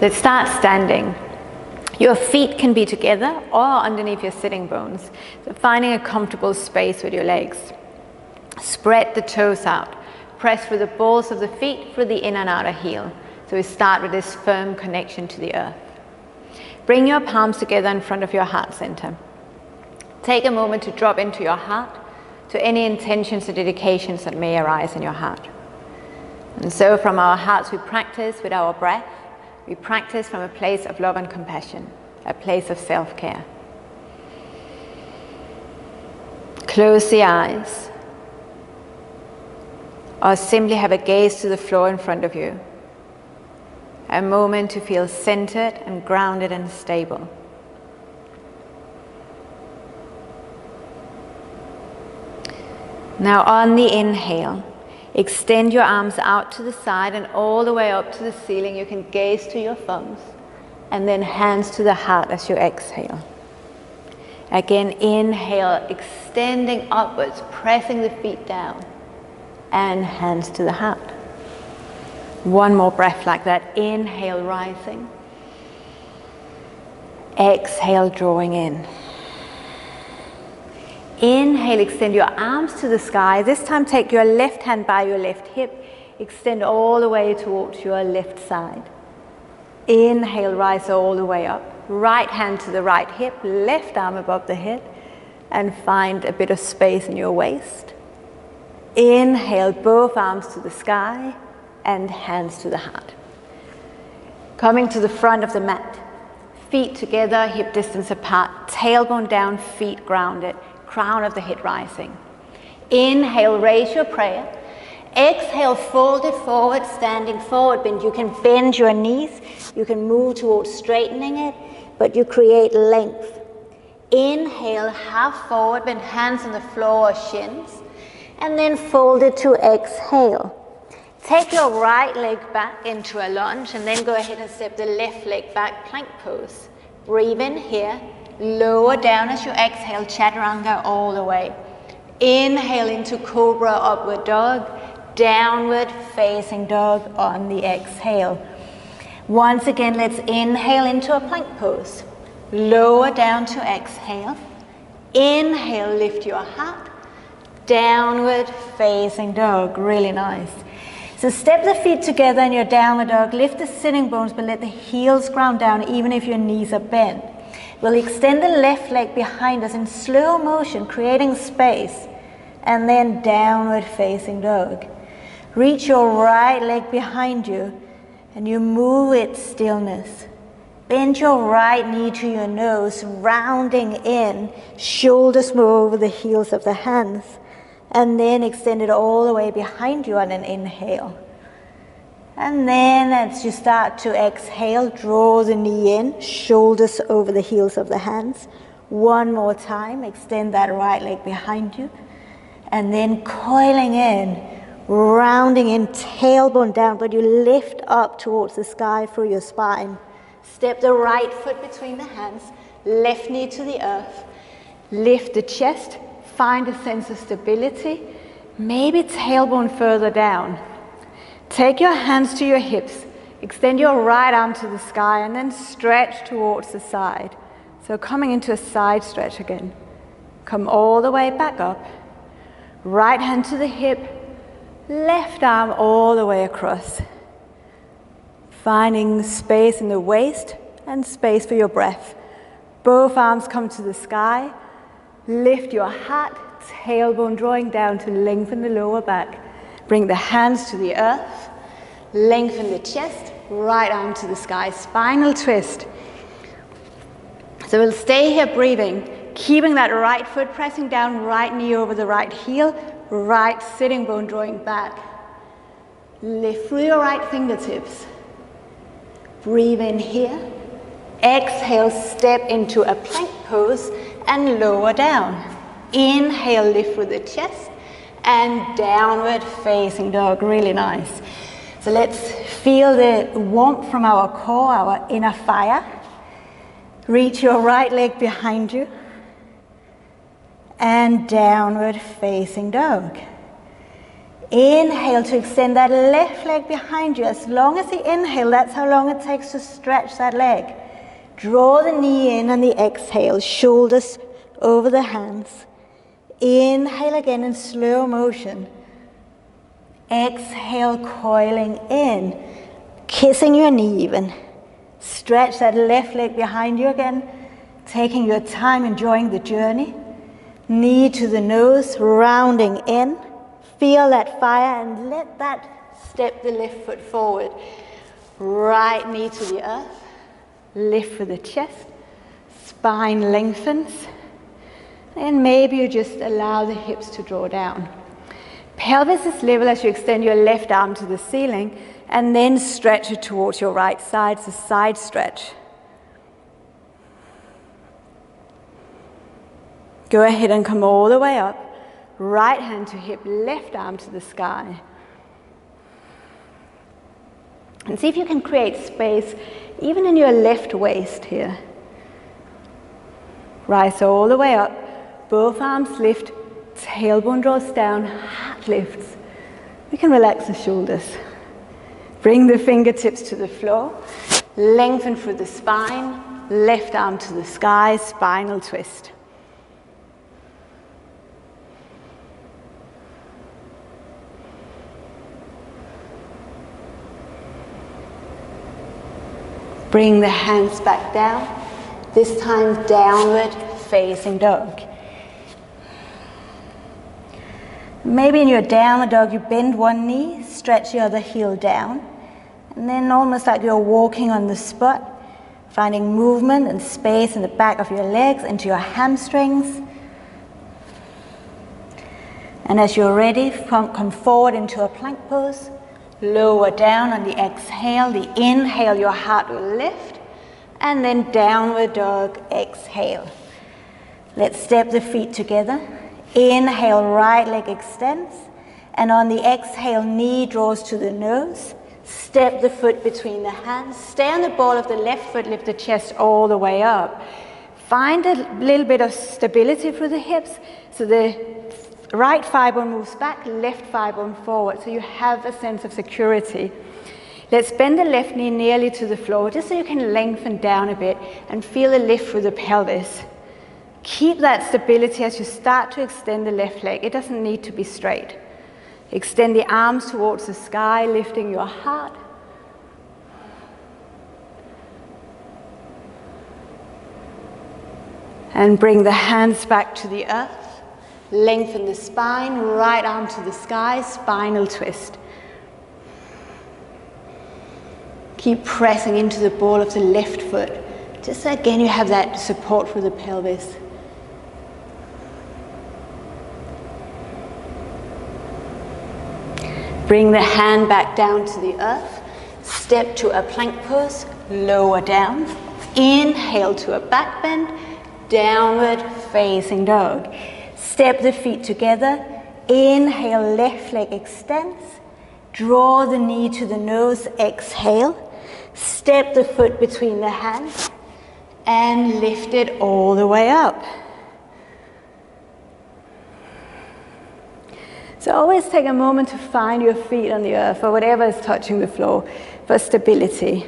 Let's start standing. Your feet can be together or underneath your sitting bones. So finding a comfortable space with your legs. Spread the toes out. Press through the balls of the feet through the in and outer heel. So we start with this firm connection to the earth. Bring your palms together in front of your heart center. Take a moment to drop into your heart, to any intentions or dedications that may arise in your heart. And so from our hearts we practice with our breath. We practice from a place of love and compassion, a place of self-care. Close the eyes, or simply have a gaze to the floor in front of you. A moment to feel centered and grounded and stable. Now on the inhale, extend your arms out to the side and all the way up to the ceiling. You can gaze to your thumbs and then hands to the heart as you exhale. Again, inhale, extending upwards, pressing the feet down and hands to the heart. One more breath like that. Inhale, rising. Exhale, drawing in. Inhale, extend your arms to the sky. This time take your left hand by your left hip. Extend all the way towards your left side. Inhale, rise all the way up. Right hand to the right hip, left arm above the head, and find a bit of space in your waist. Inhale, both arms to the sky and hands to the heart. Coming to the front of the mat. Feet together, hip distance apart, tailbone down, feet grounded. Crown of the head rising. Inhale, raise your prayer. Exhale, fold it forward, standing forward bend. You can bend your knees. You can move towards straightening it, but you create length. Inhale, half forward bend, hands on the floor or shins, and then fold it to exhale. Take your right leg back into a lunge, and then go ahead and step the left leg back, plank pose. Breathe in here. Lower down as you exhale, chaturanga all the way. Inhale into cobra, upward dog, downward facing dog on the exhale. Once again, let's inhale into a plank pose. Lower down to exhale. Inhale, lift your heart. Downward facing dog, really nice. So step the feet together in your downward dog. Lift the sitting bones, but let the heels ground down even if your knees are bent. We'll extend the left leg behind us in slow motion, creating space, and then downward facing dog. Reach your right leg behind you, and you move it stillness. Bend your right knee to your nose, rounding in, shoulders move over the heels of the hands, and then extend it all the way behind you on an inhale. And then as you start to exhale, draw the knee in, shoulders over the heels of the hands. One more time, extend that right leg behind you. And then coiling in, rounding in, tailbone down, but you lift up towards the sky through your spine. Step the right foot between the hands, left knee to the earth. Lift the chest, find a sense of stability, maybe tailbone further down. Take your hands to your hips, extend your right arm to the sky, and then stretch towards the side. So coming into a side stretch again. Come all the way back up. Right hand to the hip, left arm all the way across. Finding space in the waist and space for your breath. Both arms come to the sky. Lift your heart, tailbone drawing down to lengthen the lower back. Bring the hands to the earth, lengthen the chest, right arm to the sky, spinal twist. So we'll stay here breathing, keeping that right foot pressing down, right knee over the right heel, right sitting bone drawing back. Lift through your right fingertips. Breathe in here. Exhale, step into a plank pose and lower down. Inhale, lift through the chest. And downward facing dog, really nice. So let's feel the warmth from our core, our inner fire. Reach your right leg behind you. And downward facing dog. Inhale to extend that left leg behind you. As long as you inhale, that's how long it takes to stretch that leg. Draw the knee in on the exhale, shoulders over the hands. Inhale again in slow motion. Exhale, coiling in, kissing your knee even. Stretch that left leg behind you again, taking your time, enjoying the journey. Knee to the nose, rounding in. Feel that fire and let that step the left foot forward. Right knee to the earth. Lift for the chest. Spine lengthens. And maybe you just allow the hips to draw down. Pelvis is level as you extend your left arm to the ceiling and then stretch it towards your right side. It's a side stretch. Go ahead and come all the way up. Right hand to hip, left arm to the sky. And see if you can create space even in your left waist here. Rise all the way up. Both arms lift. Tailbone draws down, heart lifts. We can relax the shoulders. Bring the fingertips to the floor. Lengthen through the spine. Left arm to the sky, spinal twist. Bring the hands back down. This time downward facing dog. Maybe in your downward dog you bend one knee, stretch the other heel down, and then almost like you're walking on the spot, finding movement and space in the back of your legs into your hamstrings. And as you're ready, come forward into a plank pose. Lower down on the exhale. The inhale, your heart will lift, and then downward dog, exhale. Let's step the feet together. Inhale, right leg extends, and on the exhale, knee draws to the nose. Step the foot between the hands. Stay on the ball of the left foot, lift the chest all the way up. Find a little bit of stability through the hips, so the right thigh bone moves back, left thigh bone forward, so you have a sense of security. Let's bend the left knee nearly to the floor, just so you can lengthen down a bit and feel a lift through the pelvis. Keep that stability as you start to extend the left leg. It doesn't need to be straight. Extend the arms towards the sky, lifting your heart. And bring the hands back to the earth. Lengthen the spine, right arm to the sky, spinal twist. Keep pressing into the ball of the left foot. Just so again you have that support for the pelvis. Bring the hand back down to the earth. Step to a plank pose, lower down. Inhale to a back bend, downward facing dog. Step the feet together. Inhale, left leg extends. Draw the knee to the nose, exhale. Step the foot between the hands and lift it all the way up. So always take a moment to find your feet on the earth or whatever is touching the floor for stability.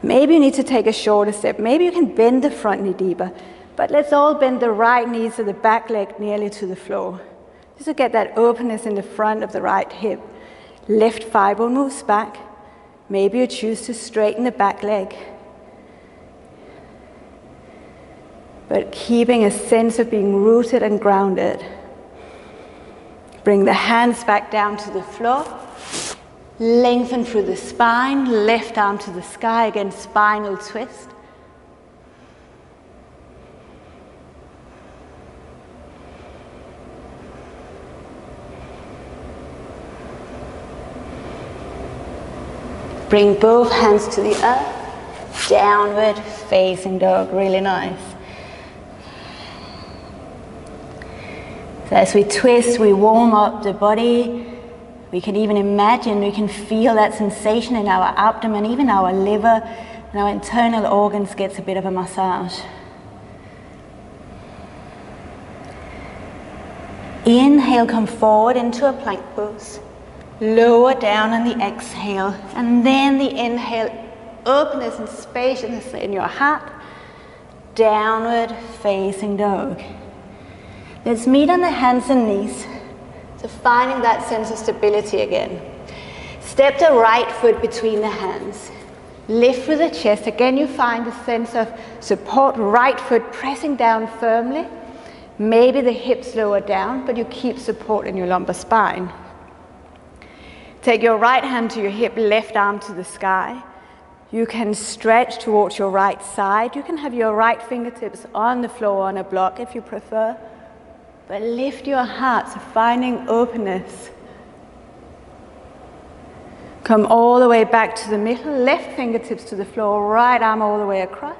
Maybe you need to take a shorter step. Maybe you can bend the front knee deeper. But let's all bend the right knee so the back leg nearly to the floor. Just to get that openness in the front of the right hip. Left thigh bone moves back. Maybe you choose to straighten the back leg. But keeping a sense of being rooted and grounded. Bring the hands back down to the floor. Lengthen through the spine. Left arm to the sky. Again, spinal twist. Bring both hands to the earth. Downward facing dog. Really nice. So as we twist, we warm up the body. We can even imagine, we can feel that sensation in our abdomen, even our liver, and our internal organs gets a bit of a massage. Inhale, come forward into a plank pose. Lower down on the exhale, and then the inhale, openness and spaciousness in your heart. Downward facing dog. Let's meet on the hands and knees. So finding that sense of stability again. Step the right foot between the hands. Lift with the chest. Again, you find a sense of support. Right foot pressing down firmly. Maybe the hips lower down, but you keep support in your lumbar spine. Take your right hand to your hip, left arm to the sky. You can stretch towards your right side. You can have your right fingertips on the floor on a block if you prefer. But lift your heart, so finding openness. Come all the way back to the middle, left fingertips to the floor, right arm all the way across.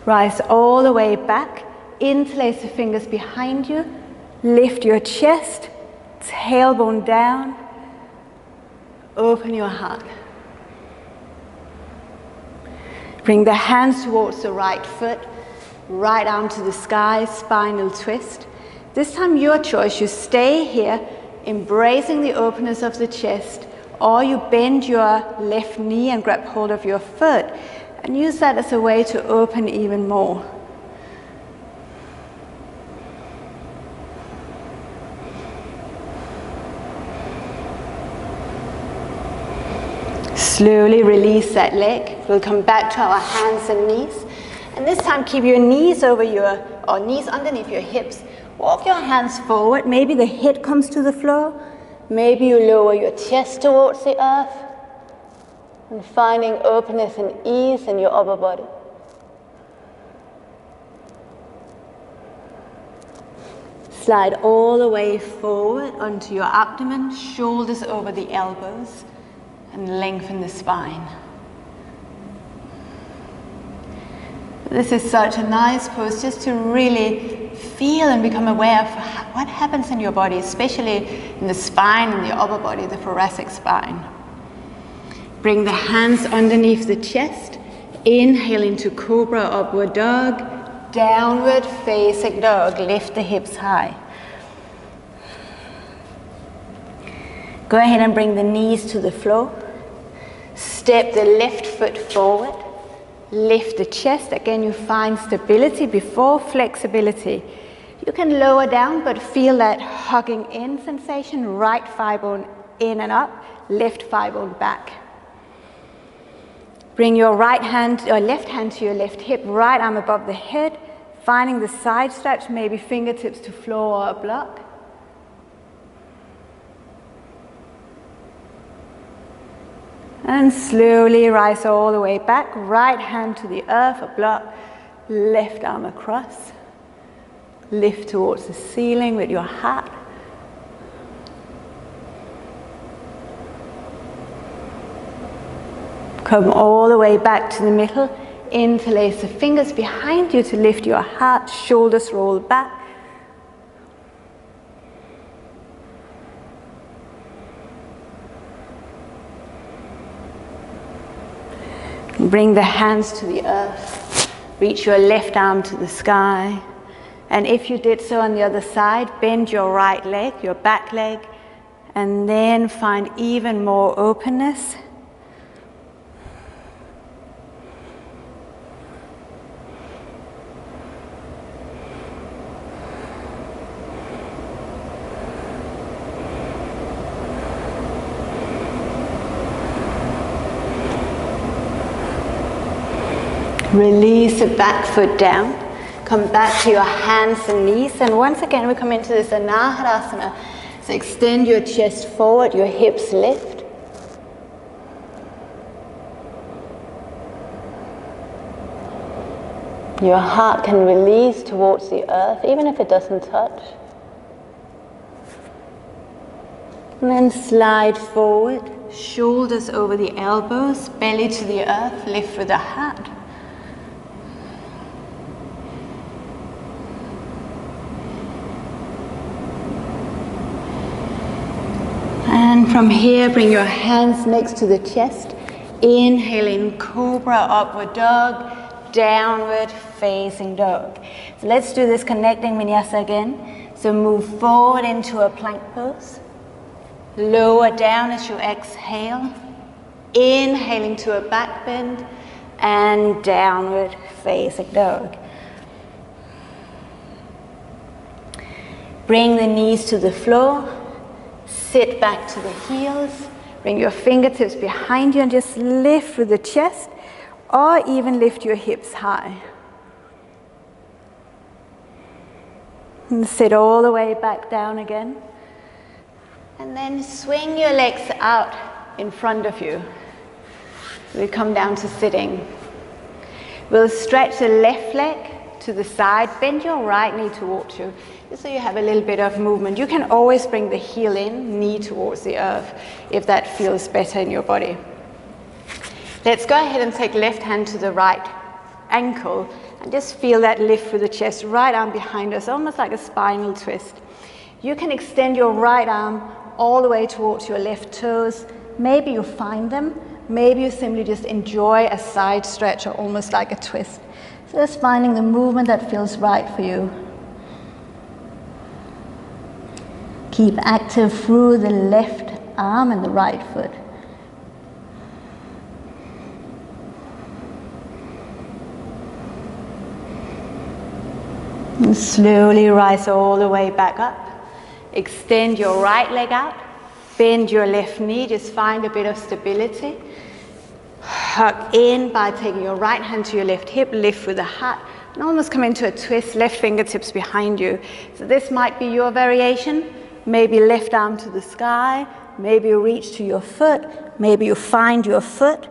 Rise all the way back, interlace the fingers behind you, lift your chest, tailbone down, open your heart. Bring the hands towards the right foot, right arm to the sky, spinal twist. This time your choice, you stay here, embracing the openness of the chest, or you bend your left knee and grab hold of your foot, and use that as a way to open even more. Slowly release that leg. We'll come back to our hands and knees. And this time keep your knees over knees underneath your hips. Walk your hands forward. Maybe the head comes to the floor. Maybe you lower your chest towards the earth. And finding openness and ease in your upper body. Slide all the way forward onto your abdomen, shoulders over the elbows, and lengthen the spine. This is such a nice pose just to really feel and become aware of what happens in your body, especially in the spine and the upper body, the thoracic spine. Bring the hands underneath the chest. Inhale into Cobra, Upward Dog. Downward Facing Dog. Lift the hips high. Go ahead and bring the knees to the floor. Step the left foot forward. Lift the chest. Again, you find stability before flexibility. You can lower down, but feel that hugging in sensation. Right thigh bone in and up. Left thigh bone back. Bring your right hand or left hand to your left hip, right arm above the head, finding the side stretch, maybe fingertips to floor or a block. And slowly rise all the way back, right hand to the earth, a block, left arm across. Lift towards the ceiling with your heart. Come all the way back to the middle. Interlace the fingers behind you to lift your heart. Shoulders roll back. Bring the hands to the earth. Reach your left arm to the sky. And if you did so on the other side, bend your right leg, your back leg, and then find even more openness. Release the back foot down. Come back to your hands and knees. And once again, we come into this Anahadasana. So extend your chest forward, your hips lift. Your heart can release towards the earth, even if it doesn't touch. And then slide forward, shoulders over the elbows, belly to the earth, lift with the heart. And from here, bring your hands next to the chest. Inhale in Cobra, Upward Dog. downward facing dog. So let's do this connecting vinyasa again. So move forward into a plank pose. Lower down as you exhale. Inhaling to a back bend and downward facing dog. Bring the knees to the floor. Sit back to the heels. Bring your fingertips behind you and just lift with the chest, or even lift your hips high. And sit all the way back down again. And then swing your legs out in front of you. We come down to sitting. We'll stretch the left leg to the side, bend your right knee towards you, just so you have a little bit of movement. You can always bring the heel in, knee towards the earth, if that feels better in your body. Let's go ahead and take left hand to the right ankle, and just feel that lift with the chest, right arm behind us, almost like a spinal twist. You can extend your right arm all the way towards your left toes. Maybe you find them, maybe you simply just enjoy a side stretch or almost like a twist. So just finding the movement that feels right for you. Keep active through the left arm and the right foot. And slowly rise all the way back up. Extend your right leg out. Bend your left knee. Just find a bit of stability. Hug in by taking your right hand to your left hip. Lift with the heart. And almost come into a twist. Left fingertips behind you. So this might be your variation. Maybe left arm to the sky. Maybe you reach to your foot. Maybe you find your foot.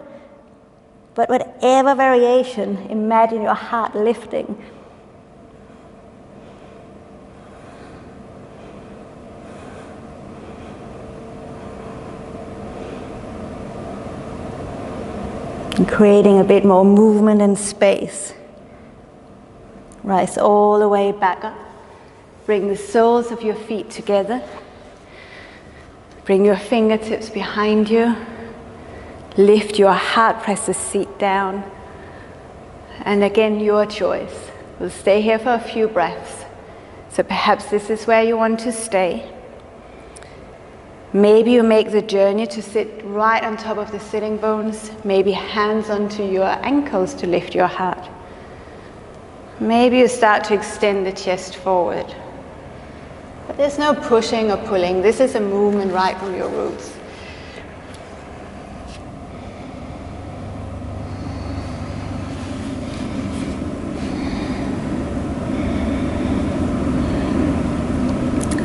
But whatever variation, imagine your heart lifting. And creating a bit more movement and space. Rise all the way back up. Bring the soles of your feet together. Bring your fingertips behind you. Lift your heart, press the seat down. And again, your choice. We'll stay here for a few breaths. So perhaps this is where you want to stay. Maybe you make the journey to sit right on top of the sitting bones. Maybe hands onto your ankles to lift your heart. Maybe you start to extend the chest forward. But there's no pushing or pulling. This is a movement right from your roots.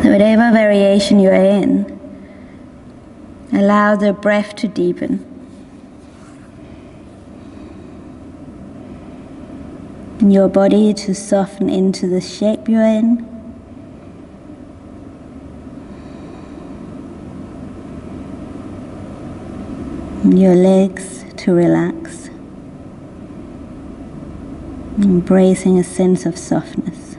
So whatever variation you're in, allow the breath to deepen. And your body to soften into the shape you're in. And your legs to relax. Embracing a sense of softness.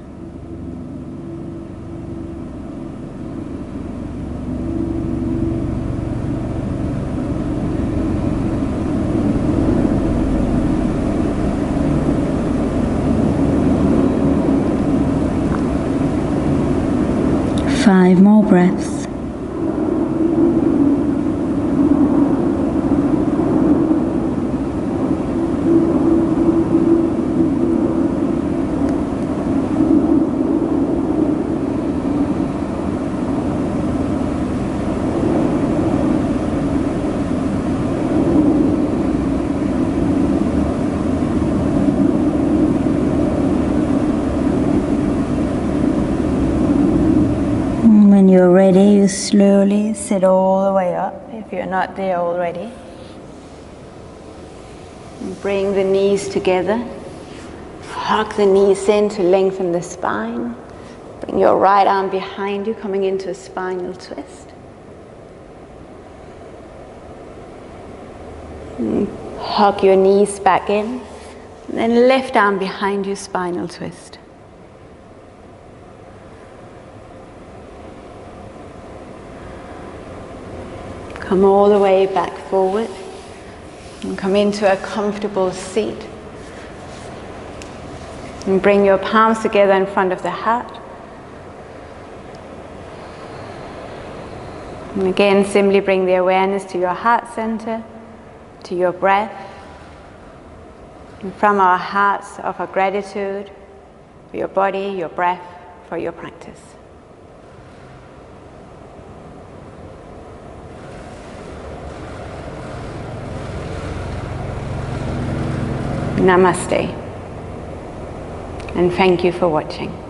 Five more breaths. When you're ready, you slowly sit all the way up, if you're not there already. And bring the knees together. Hug the knees in to lengthen the spine. Bring your right arm behind you, coming into a spinal twist. And hug your knees back in. And then left arm behind you, spinal twist. Come all the way back forward and come into a comfortable seat. And bring your palms together in front of the heart. And again, simply bring the awareness to your heart center, to your breath. And from our hearts, offer gratitude for your body, your breath, for your practice. Namaste. And thank you for watching.